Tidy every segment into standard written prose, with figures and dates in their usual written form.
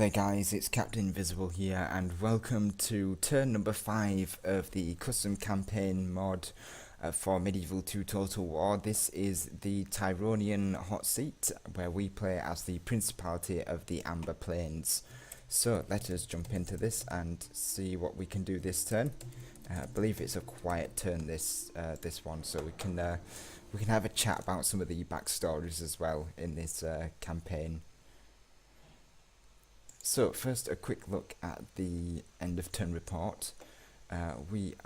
there guys, it's Captain Invisible here and welcome to turn number 5 of the custom campaign mod for Medieval 2 Total War. This is the Tyronian hot seat where we play as the Principality of the Amber Plains. So let us jump into this and see what we can do this turn. I believe it's a quiet turn this one, so we can have a chat about some of the backstories as well in this campaign. So first, a quick look at the end of turn report. We've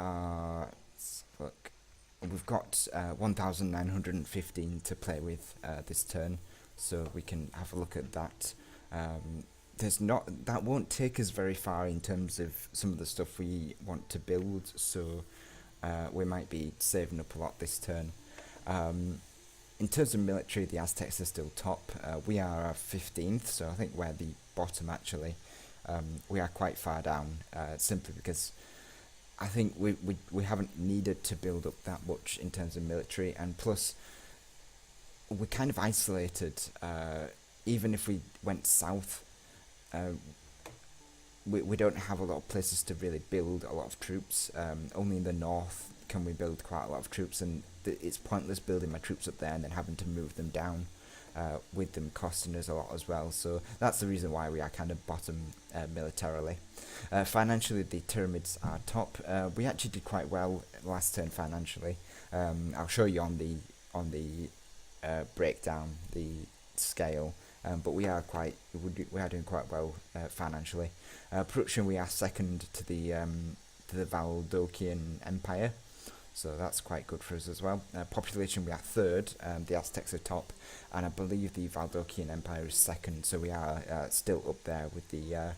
got 1,915 to play with this turn, so we can have a look at that. That won't take us very far in terms of some of the stuff we want to build, so we might be saving up a lot this turn. In terms of military, the Aztecs are still top. We are 15th, so I think we're the bottom actually. We are quite far down, simply because I think we haven't needed to build up that much in terms of military, and plus we're kind of isolated. Even if we went south, we don't have a lot of places to really build a lot of troops. Only in the north can we build quite a lot of troops, and it's pointless building my troops up there and then having to move them down, with them costing us a lot as well. So that's the reason why we are kind of bottom militarily. Financially, the Pyramids are top. We actually did quite well last turn financially. I'll show you on the breakdown the scale, but we are doing quite well financially. Production, we are second to the Valdokian Empire, so that's quite good for us as well. Population, we are third. The Aztecs are top, and I believe the Valdokian Empire is second. So we are still up there with the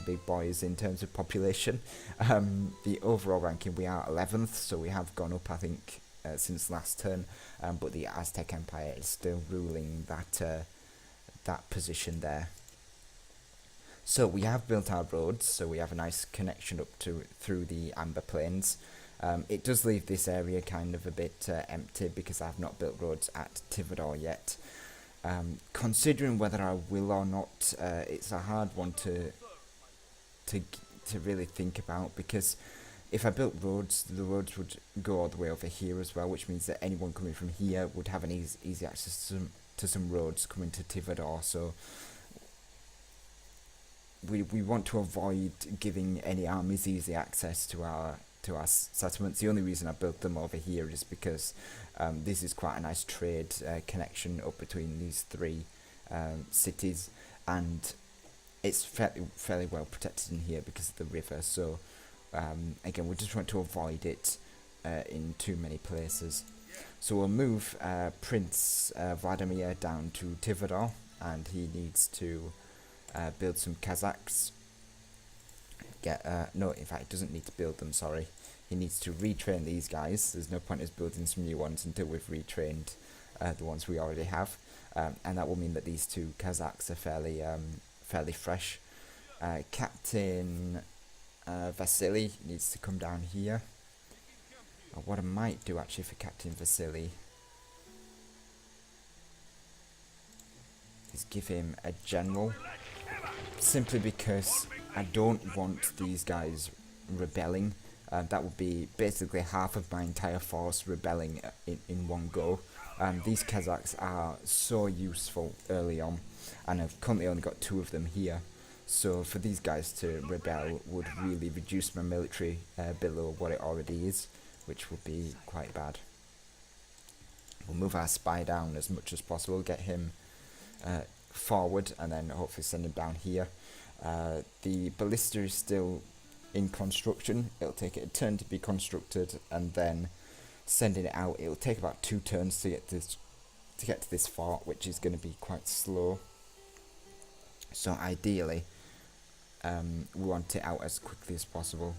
big boys in terms of population. The overall ranking, we are 11th, so we have gone up, I think, since last turn. But the Aztec Empire is still ruling that position there. So we have built our roads, so we have a nice connection up through the Amber Plains. It does leave this area kind of a bit empty because I've not built roads at Tyronia yet. Considering whether I will or not, it's a hard one to really think about, because if I built roads, the roads would go all the way over here as well, which means that anyone coming from here would have an easy access to some roads coming to Tyronia. So we want to avoid giving any armies easy access to our settlements. The only reason I built them over here is because this is quite a nice trade connection up between these three cities, and it's fairly well protected in here because of the river. So again, we just want to avoid it in too many places. So we'll move Prince Vladimir down to Tyronia, and he needs to build some Kazakhs. No, in fact, he doesn't need to build them, sorry. He needs to retrain these guys. There's no point in us building some new ones until we've retrained the ones we already have. And that will mean that these two Kazakhs are fairly fresh. Captain Vasily needs to come down here. What I might do actually for Captain Vasily is give him a general, simply because I don't want these guys rebelling. That would be basically half of my entire force rebelling in one go. These Kazakhs are so useful early on, and I've currently only got 2 of them here. So for these guys to rebel would really reduce my military below what it already is, which would be quite bad. We'll move our spy down as much as possible, get him forward, and then hopefully send him down here. The ballista is still in construction. It'll take it a turn to be constructed, and then sending it out, it'll take about 2 turns to get to this fort, which is going to be quite slow. So ideally, we want it out as quickly as possible,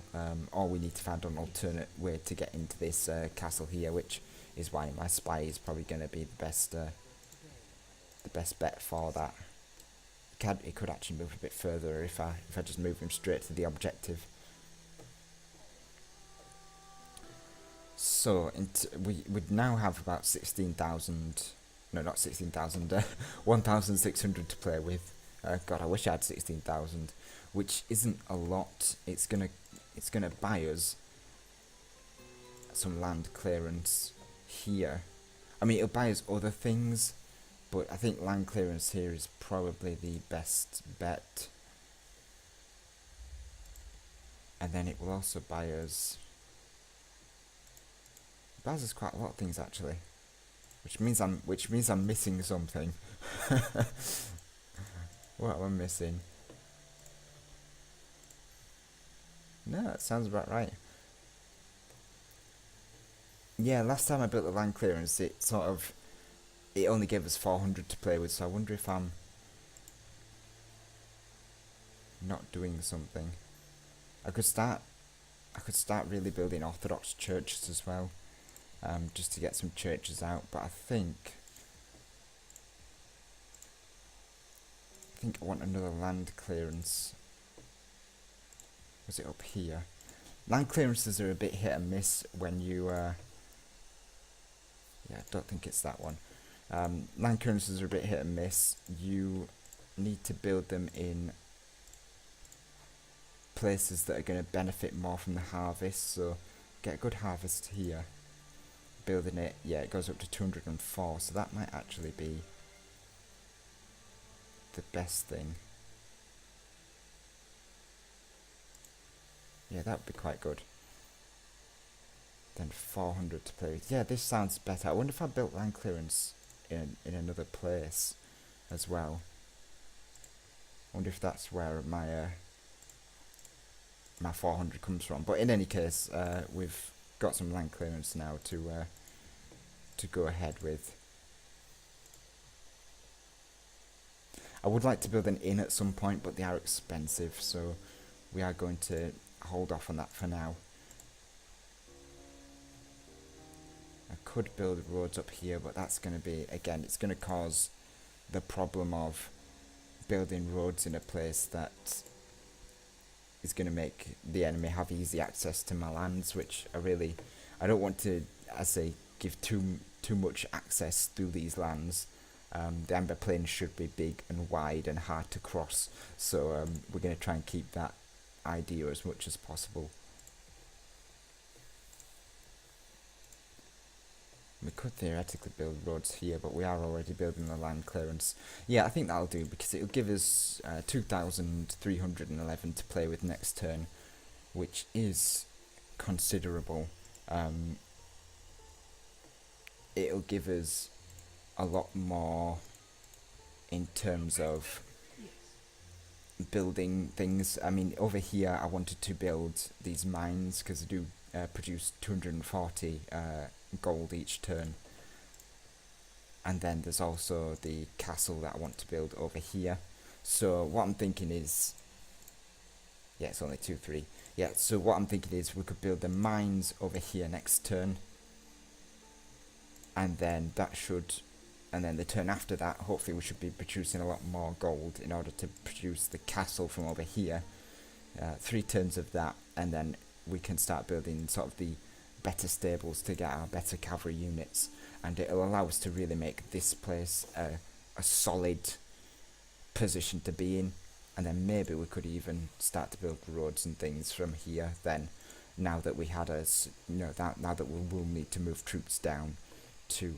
or we need to find an alternate way to get into this castle here, which is why my spy is probably going to be the best bet for that. It could actually move a bit further if I just move him straight to the objective. So we would now have about 16,000, no, not 16,000, 1,600 to play with. God, I wish I had 16,000, which isn't a lot. It's gonna buy us some land clearance here. I mean, it'll buy us other things, but I think land clearance here is probably the best bet. And then it will also buy us... It buys us quite a lot of things actually, which means I'm missing something. What am I missing? No, that sounds about right. Yeah, last time I built the land clearance, it only gave us 400 to play with, so I wonder if I'm not doing something. I could start really building Orthodox churches as well, just to get some churches out, but I think I want another land clearance. Was it up here? Land clearances are a bit hit and miss when you yeah, I don't think it's that one. Land clearances are a bit hit and miss. You need to build them in places that are going to benefit more from the harvest, so get a good harvest here. Building it, yeah, it goes up to 204, so that might actually be the best thing. Yeah, that would be quite good. Then 400 to play with. Yeah, this sounds better. I wonder if I built land clearance in another place as well. I wonder if that's where my my 400 comes from. But in any case, we've got some land clearance now to go ahead with. I would like to build an inn at some point, but they are expensive, so we are going to hold off on that for now. I could build roads up here, but that's going to be, again, it's going to cause the problem of building roads in a place that is going to make the enemy have easy access to my lands, which I don't want to, as I say, give too much access through these lands. The Amber Plains should be big and wide and hard to cross, so we're going to try and keep that idea as much as possible. We could theoretically build roads here, but we are already building the land clearance. Yeah, I think that'll do, because it'll give us 2,311 to play with next turn, which is considerable. It'll give us a lot more in terms of building things. I mean, over here I wanted to build these mines because they do produce 240 gold each turn, and then there's also the castle that I want to build over here. So what I'm thinking is, yeah, it's only 2-3. Yeah, so what I'm thinking is we could build the mines over here next turn, and then the turn after that, hopefully we should be producing a lot more gold in order to produce the castle from over here. 3 turns of that, and then we can start building sort of the better stables to get our better cavalry units, and it'll allow us to really make this place a solid position to be in. And then maybe we could even start to build roads and things from here then, now that we had now that we will need to move troops down to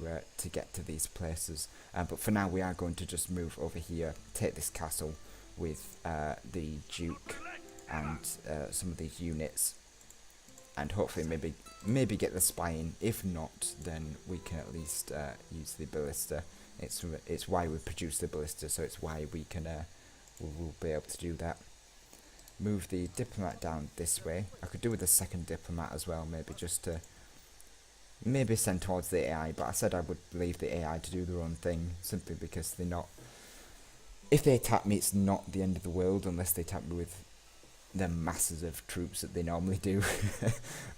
get to these places. But for now we are going to just move over here, take this castle with the Duke and some of these units, and hopefully maybe get the spying. If not, then we can at least use the ballista. It's why we produce the ballista, so it's why we can we'll be able to do that. Move the diplomat down this way. I could do with a second diplomat as well, maybe just to send towards the AI, but I said I would leave the AI to do their own thing, simply because they're not... If they attack me, it's not the end of the world, unless they attack me with the masses of troops that they normally do,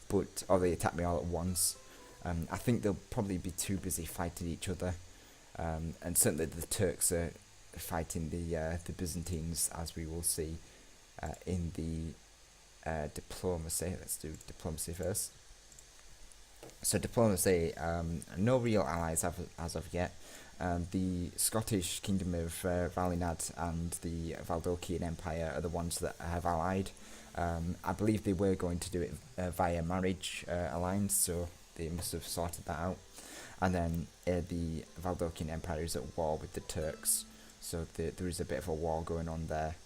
or they attack me all at once. I think they'll probably be too busy fighting each other, and certainly the Turks are fighting the Byzantines, as we will see in the diplomacy. Let's do diplomacy first. So diplomacy, no real allies as of yet. The Scottish Kingdom of Valinad and the Valdokian Empire are the ones that have allied. I believe they were going to do it via marriage alliance, so they must have sorted that out. And then the Valdokian Empire is at war with the Turks, so there is a bit of a war going on there.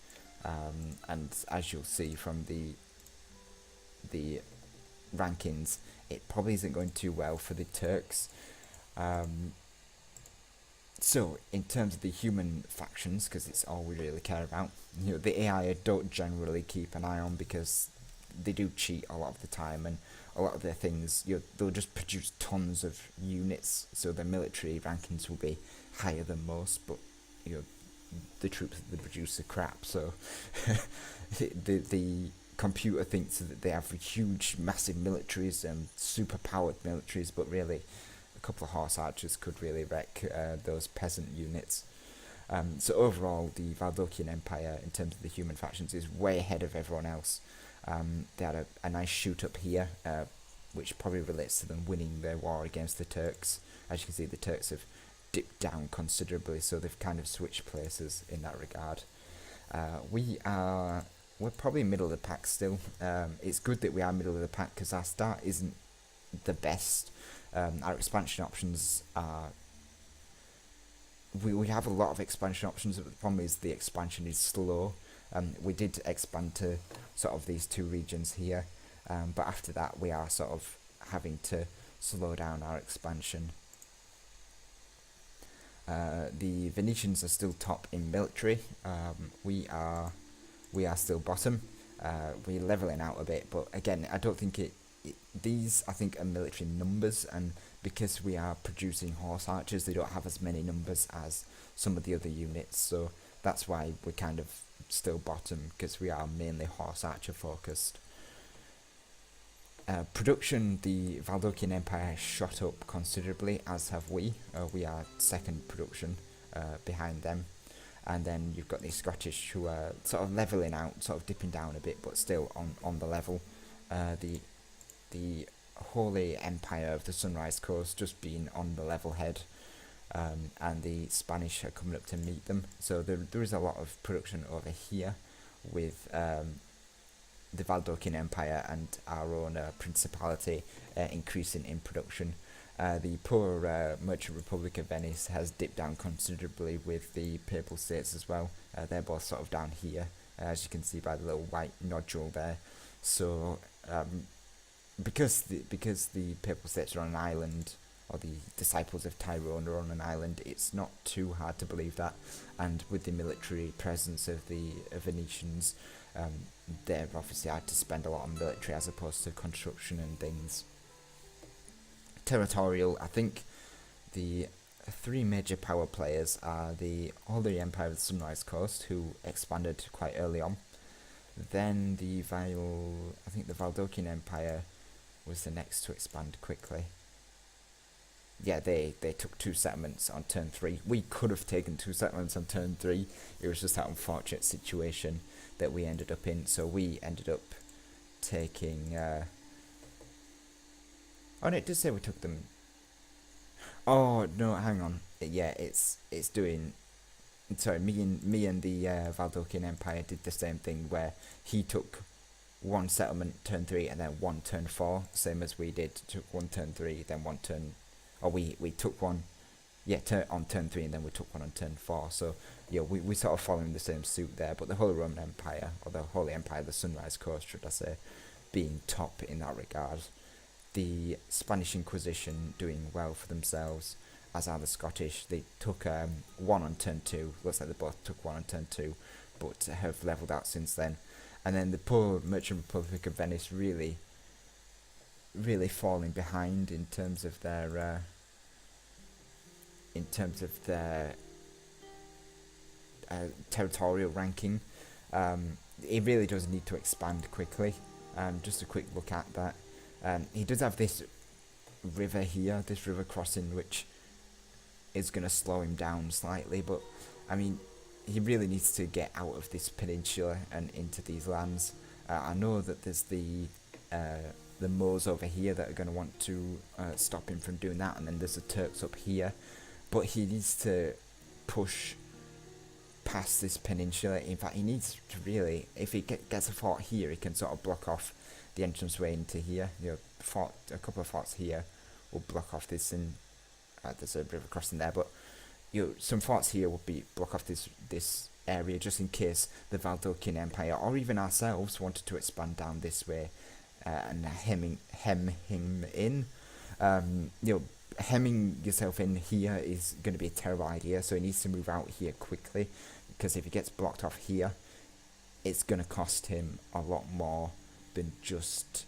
And as you'll see from the rankings, it probably isn't going too well for the Turks. So, in terms of the human factions, because it's all we really care about, the AI I don't generally keep an eye on because they do cheat a lot of the time, and a lot of their things, they'll just produce tons of units, so their military rankings will be higher than most, but the troops that they produce are crap, so the computer thinks that they have huge, massive militaries and super powered militaries, but really a couple of horse archers could really wreck those peasant units. So overall, the Valdokian Empire, in terms of the human factions, is way ahead of everyone else. They had a nice shoot up here, which probably relates to them winning their war against the Turks. As you can see, the Turks have dipped down considerably, so they've kind of switched places in that regard. We're probably middle of the pack still. It's good that we are middle of the pack because our start isn't the best. Our expansion options are... We have a lot of expansion options, but the problem is the expansion is slow. We did expand to sort of these two regions here, but after that we are sort of having to slow down our expansion. The Venetians are still top in military. We are still bottom. We're leveling out a bit, but again, I don't think these I think are military numbers, and because we are producing horse archers, they don't have as many numbers as some of the other units, so that's why we're kind of still bottom, because we are mainly horse archer focused. Production, the Valdokian Empire has shot up considerably, as have we. We are second production behind them. And then you've got the Scottish who are sort of levelling out, sort of dipping down a bit, but still on the level. The Holy Empire of the Sunrise Coast just being on the level head, and the Spanish are coming up to meet them. So there is a lot of production over here with the Valdokian Empire and our own principality increasing in production. The poor Merchant Republic of Venice has dipped down considerably with the Papal States as well. They're both sort of down here, as you can see by the little white nodule there. So because the Papal States are on an island, or the disciples of Tyronia are on an island, it's not too hard to believe that. And with the military presence of the Venetians, they've obviously had to spend a lot on military as opposed to construction and things. Territorial, I think the three major power players are the Holy Empire of the Sunrise Coast, who expanded quite early on. Then the Valdokian Empire was the next to expand quickly. Yeah, they took 2 settlements on turn 3. We could have taken 2 settlements on turn 3. It was just that unfortunate situation that we ended up in. So we ended up taking... Oh, no, it did say we took them... Oh, no, hang on. Yeah, it's doing... Sorry, me and the Valdokian Empire did the same thing, where he took 1 settlement turn 3 and then 1 turn 4, same as we did. Took 1 turn 3, then 1 turn... Or we took 1... Yeah, on turn 3 and then we took 1 on turn 4. So, yeah, we sort of following the same suit there. But the Holy Roman Empire, or the Holy Empire, the Sunrise Coast, should I say, being top in that regard. The Spanish Inquisition doing well for themselves, as are the Scottish. They took 1 on turn 2. Looks like they both took 1 on turn 2, but have levelled out since then. And then the poor Merchant Republic of Venice really falling behind in terms of their territorial ranking. It really does need to expand quickly. Just a quick look at that. He does have this river here, this river crossing, which is going to slow him down slightly, but I mean, he really needs to get out of this peninsula and into these lands. I know that there's the Moors over here that are going to want to stop him from doing that, and then there's the Turks up here. but he needs to push past this peninsula. In fact, he needs to really, if he gets a fort here, he can sort of block off the entranceway into here. A couple of forts here will block off this, and there's a river crossing there, but some forts here would be block off this area just in case the Valdokian Empire or even ourselves wanted to expand down this way and hem him in. Hemming yourself in here is going to be a terrible idea, so he needs to move out here quickly, because if he gets blocked off here, it's going to cost him a lot more than just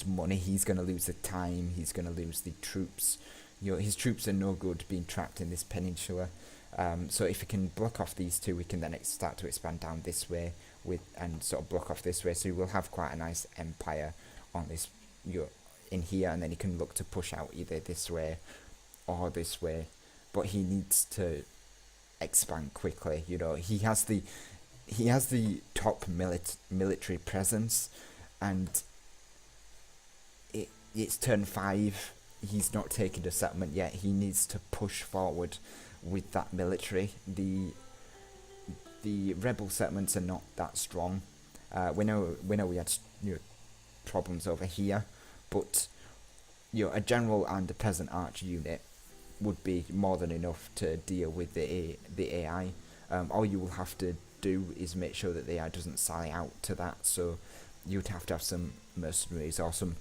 money. He's going to lose the time, he's going to lose the troops. His troops are no good being trapped in this peninsula. So if he can block off these two, we can then start to expand down this way and sort of block off this way. So we'll have quite a nice empire on this, in here, and then he can look to push out either this way or this way. But he needs to expand quickly. He has the top military presence, and it's turn 5. He's not taken a settlement yet. He needs to push forward with that military. The rebel settlements are not that strong. We know we had problems over here, but a general and a peasant archer unit would be more than enough to deal with the AI. All you will have to do is make sure that the AI doesn't sally out to that. So you'd have to have some mercenaries or some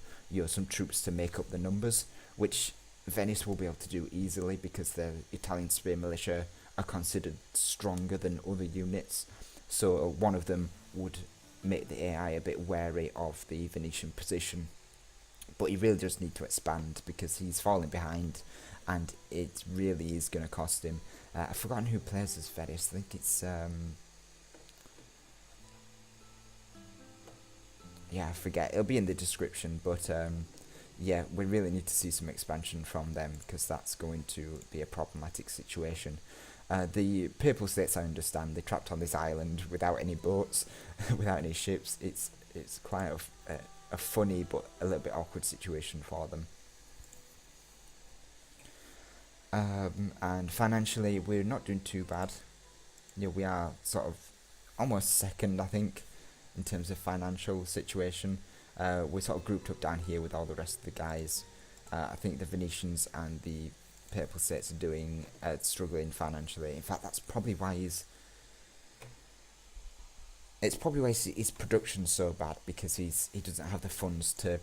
troops to make up the numbers, which Venice will be able to do easily because the Italian spear militia are considered stronger than other units. So one of them would make the AI a bit wary of the Venetian position. But he really does need to expand because he's falling behind, and it really is going to cost him. I've forgotten who plays as Venice. I think it's I forget. It'll be in the description, but yeah, we really need to see some expansion from them because that's going to be a problematic situation. The Papal States, I understand, they're trapped on this island without any boats, without any ships. It's quite a funny but a little bit awkward situation for them. And financially, we're not doing too bad. We are sort of almost second, I think, in terms of financial situation. We're sort of grouped up down here with all the rest of the guys. I think the Venetians and the Papal States are struggling financially. In fact, that's probably why his production's so bad, because he doesn't have the funds to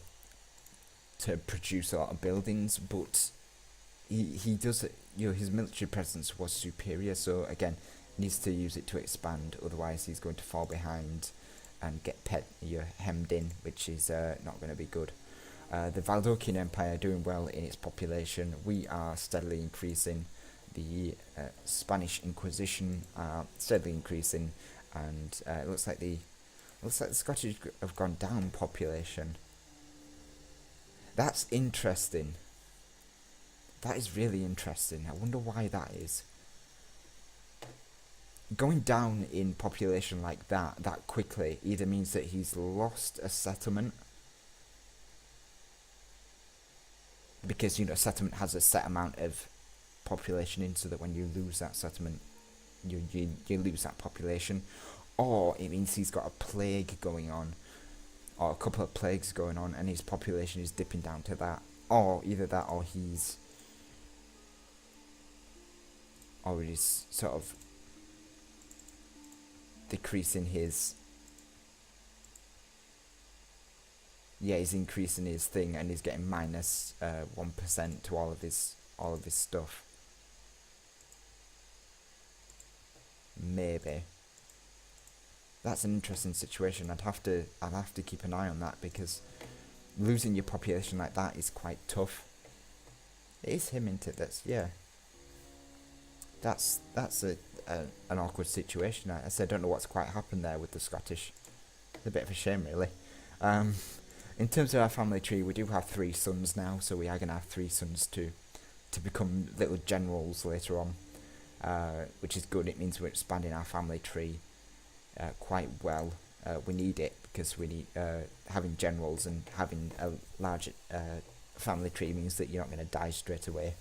produce a lot of buildings, but he does. His military presence was superior, so again, needs to use it to expand. Otherwise, he's going to fall behind and get hemmed in, which is not going to be good. The Valdokian Empire doing well in its population. We are steadily increasing. The Spanish Inquisition are steadily increasing, and it looks like the Scottish have gone down population. That's interesting. That is really interesting. I wonder why that is. Going down in population like that quickly either means that he's lost a settlement, because a settlement has a set amount of population in, so that when you lose that settlement, you lose that population, or it means he's got a plague going on, or a couple of plagues going on, and his population is dipping down to that, or either that, or he's sort of decreasing his. Yeah, he's increasing his thing, and he's getting minus 1% to all of his stuff. Maybe. That's an interesting situation. I'll have to keep an eye on that, because losing your population like that is quite tough. It is him, isn't it? That's an awkward situation. I don't know what's quite happened there with the Scottish. It's a bit of a shame, really. In terms of our family tree, we do have 3 sons now, so we are going to have 3 sons to become little generals later on, which is good. It means we're expanding our family tree quite well. We need it, because we need having generals, and having a large family tree means that you're not going to die straight away.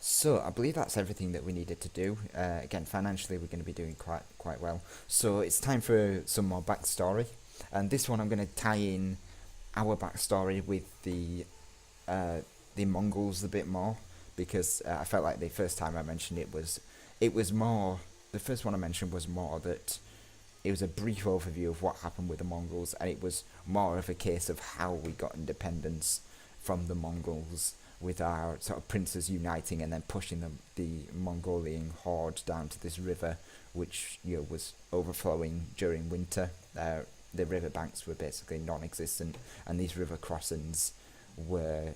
So I believe that's everything that we needed to do. Again, financially, we're going to be doing quite well. So it's time for some more backstory, and this one I'm going to tie in our backstory with the Mongols a bit more, because I felt like the first time I mentioned it was more, the first one I mentioned was more that it was a brief overview of what happened with the Mongols, and it was more of a case of how we got independence from the Mongols, with our sort of princes uniting and then pushing the Mongolian horde down to this river, which was overflowing during winter. The riverbanks were basically non-existent, and these river crossings were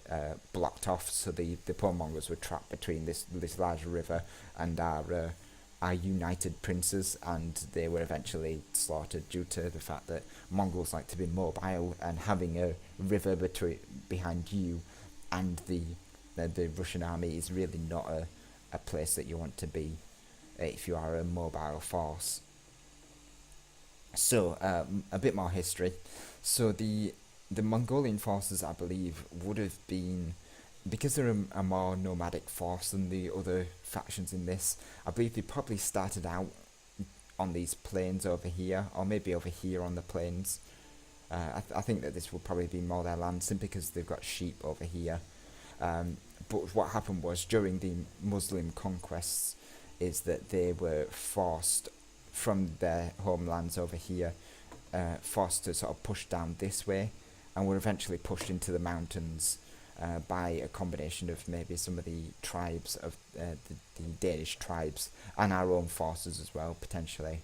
blocked off, so the poor Mongols were trapped between this large river and our united princes, and they were eventually slaughtered due to the fact that Mongols like to be mobile, and having a river behind you and the Russian army is really not a place that you want to be if you are a mobile force. So a bit more history. So the Mongolian forces, I believe, would have been, because they're a more nomadic force than the other factions in this, I believe they probably started out on these plains over here, or maybe over here on the plains. I think that this will probably be more their land, simply because they've got sheep over here. But what happened was, during the Muslim conquests, is that they were forced from their homelands over here, forced to sort of push down this way, and were eventually pushed into the mountains by a combination of maybe some of the tribes of the Danish tribes, and our own forces as well, potentially.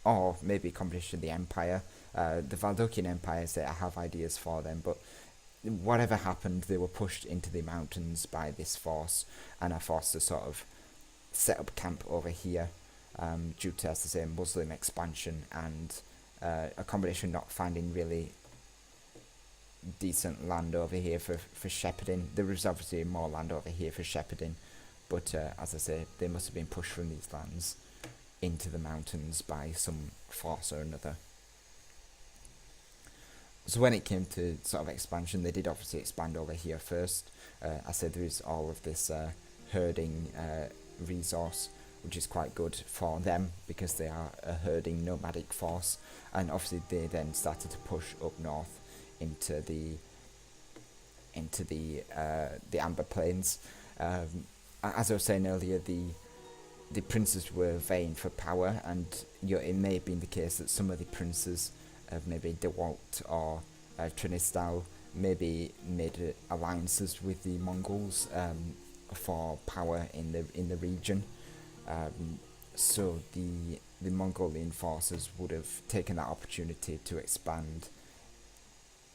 Or maybe a combination of the empire. The Valdokian Empire, say I have ideas for them, but whatever happened, they were pushed into the mountains by this force, and are forced to sort of set up camp over here, due to, as I say, Muslim expansion, and a combination not finding really decent land over here for shepherding. There was obviously more land over here for shepherding, but as I say, they must have been pushed from these lands into the mountains by some force or another. So when it came to sort of expansion, they did obviously expand over here first. I said there is all of this herding resource, which is quite good for them because they are a herding nomadic force, and obviously they then started to push up north into the Amber Plains. As I was saying earlier, the princes were vying for power, and it may have been the case that some of the princes of maybe DeWalt or Trinistal maybe made alliances with the Mongols for power in the region. So the Mongolian forces would have taken that opportunity to expand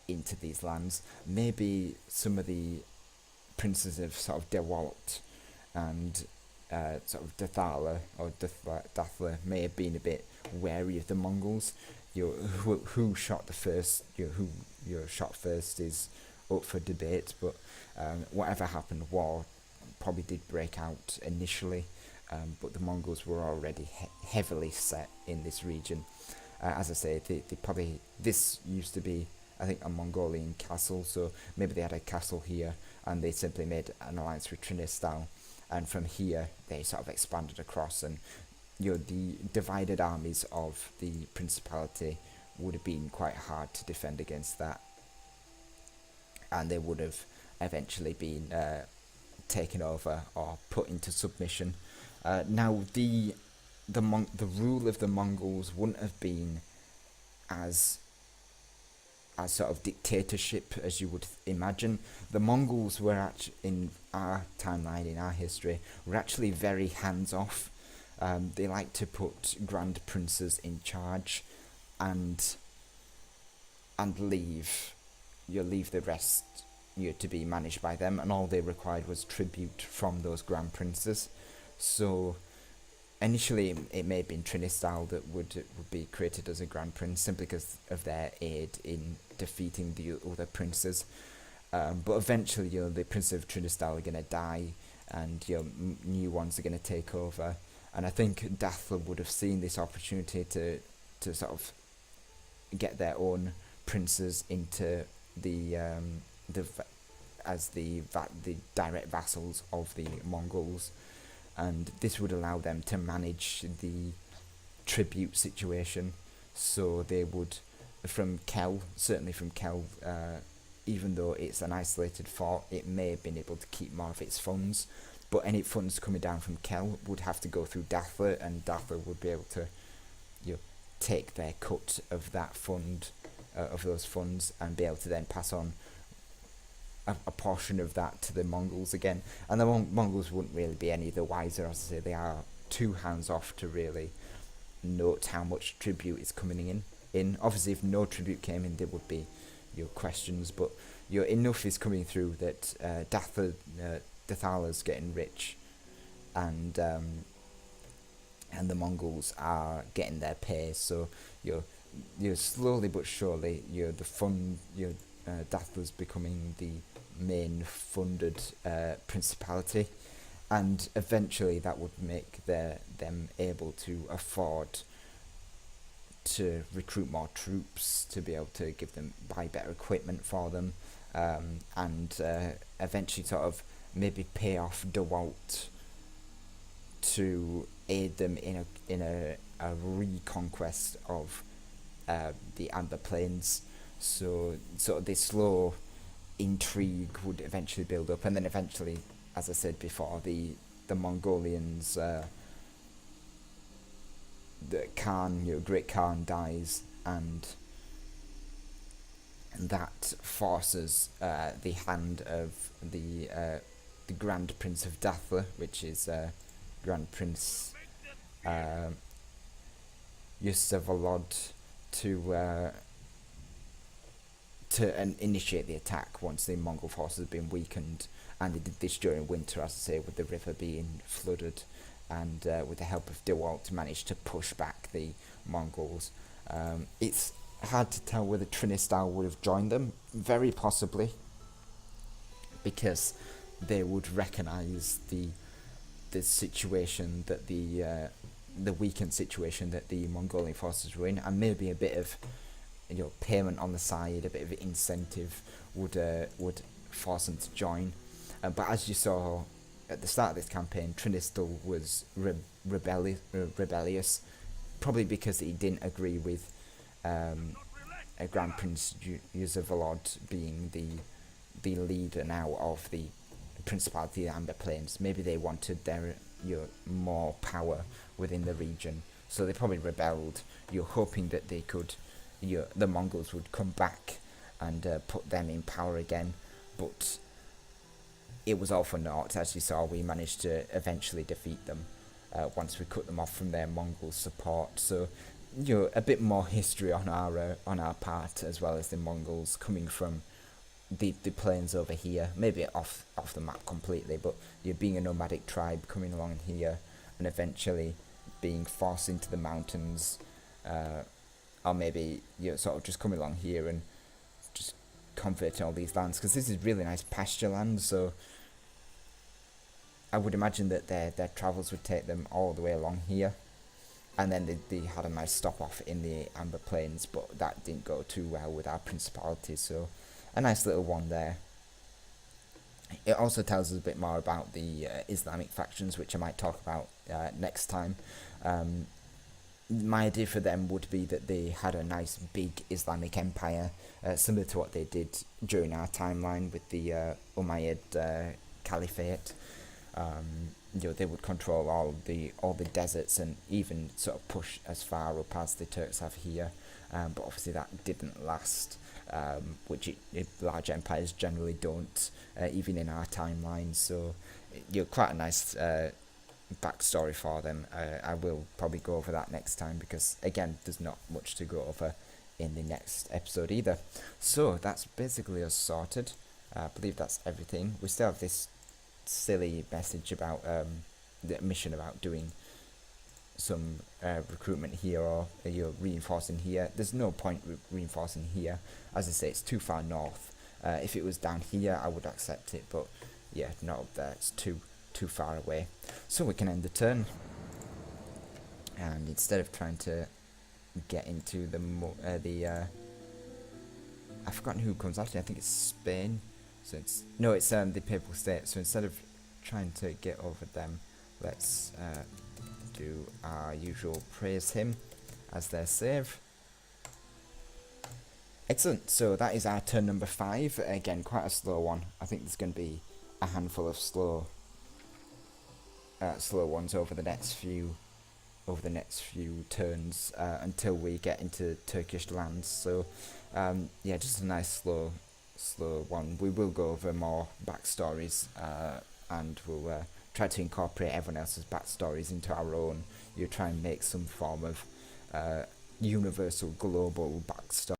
into these lands. Maybe some of the princes of sort of DeWalt and sort of Dathala or Dathla may have been a bit wary of the Mongols. Who shot the first? Who shot first is up for debate. But whatever happened, war probably did break out initially. But the Mongols were already heavily set in this region. As I say, they probably, this used to be, I think, a Mongolian castle, so maybe they had a castle here, and they simply made an alliance with Trinistal, and from here they sort of expanded across, and the divided armies of the principality would have been quite hard to defend against that, and they would have eventually been taken over or put into submission. Now the rule of the Mongols wouldn't have been as sort of dictatorship as you would imagine. The Mongols were in our timeline, in our history, were actually very hands off. They like to put grand princes in charge, and leave the rest to be managed by them, and all they required was tribute from those grand princes. So initially it may have been Trinistal that would be created as a grand prince, simply because of their aid in defeating the other princes. But eventually, the princes of Trinistal are going to die, and new ones are going to take over. And I think Dathla would have seen this opportunity to sort of get their own princes into the as the direct vassals of the Mongols, and this would allow them to manage the tribute situation. So they would, from Kel, certainly from Kel, even though it's an isolated fort, it may have been able to keep more of its funds, but any funds coming down from Kel would have to go through Dathler, and Dathler would be able to, you know, take their cut of that fund, of those funds, and be able to then pass on a portion of that to the Mongols again. And the Mongols wouldn't really be any the wiser. As I say, they are too hands off to really note how much tribute is coming in. Obviously, if no tribute came in, there would be questions, but enough is coming through that Dathar's getting rich, and the Mongols are getting their pay. So slowly but surely, the fund, Dathar's becoming the main funded principality, and eventually that would make them able to afford to recruit more troops, to be able to buy better equipment for them, and eventually sort of maybe pay off DeWalt to aid them in a reconquest of the Amber Plains. So sort of this slow intrigue would eventually build up, and then eventually, as I said before, the Mongolians, the Khan, Great Khan dies, and that forces the hand of the Grand Prince of Dathla, which is Grand Prince Yusufzade, to initiate the attack once the Mongol forces have been weakened. And they did this during winter, as I say, with the river being flooded, and with the help of DeWalt managed to push back the Mongols. It's hard to tell whether Trinistal would have joined them, very possibly, because they would recognise the situation that the weakened situation that the Mongolian forces were in, and maybe a bit of payment on the side, a bit of incentive would force them to join. But as you saw at the start of this campaign, Trinistal was rebellious, probably because he didn't agree with Grand Prince Yusufzade being the leader now of the Principality of the Amber Plains. Maybe they wanted their more power within the region, so they probably rebelled. You're hoping that they could, the Mongols would come back and put them in power again, but it was all for naught. As you saw, we managed to eventually defeat them once we cut them off from their Mongol support. So, a bit more history on our part, as well as the Mongols coming from the plains over here, maybe off the map completely, but being a nomadic tribe coming along here, and eventually being forced into the mountains, or maybe sort of just coming along here and just converting all these lands, because this is really nice pasture land. So I would imagine that their travels would take them all the way along here, and then they had a nice stop off in the Amber Plains, but that didn't go too well with our principality. So a nice little one there. It also tells us a bit more about the Islamic factions, which I might talk about next time. My idea for them would be that they had a nice big Islamic empire, similar to what they did during our timeline with the Umayyad Caliphate. They would control all the deserts, and even sort of push as far up as the Turks have here. But obviously that didn't last, which large empires generally don't, even in our timeline. So quite a nice backstory for them. I will probably go over that next time, because again, there's not much to go over in the next episode either. So that's basically us sorted. I believe that's everything. We still have this silly message about the mission about doing some recruitment here, or reinforcing here. There's no point reinforcing here. As I say, it's too far north. If it was down here, I would accept it, but yeah, not up there. It's too far away. So we can end the turn, and instead of trying to get into the I've forgotten who comes after. I think it's Spain. So it's the Papal State. So instead of trying to get over them, let's do our usual praise him as their save. Excellent. So that is our turn number 5. Again, quite a slow one. I think there's going to be a handful of slow ones over the next few turns until we get into Turkish lands. So yeah, just a nice slow one. We will go over more backstories and we'll try to incorporate everyone else's backstories into our own. You try and make some form of universal global backstory.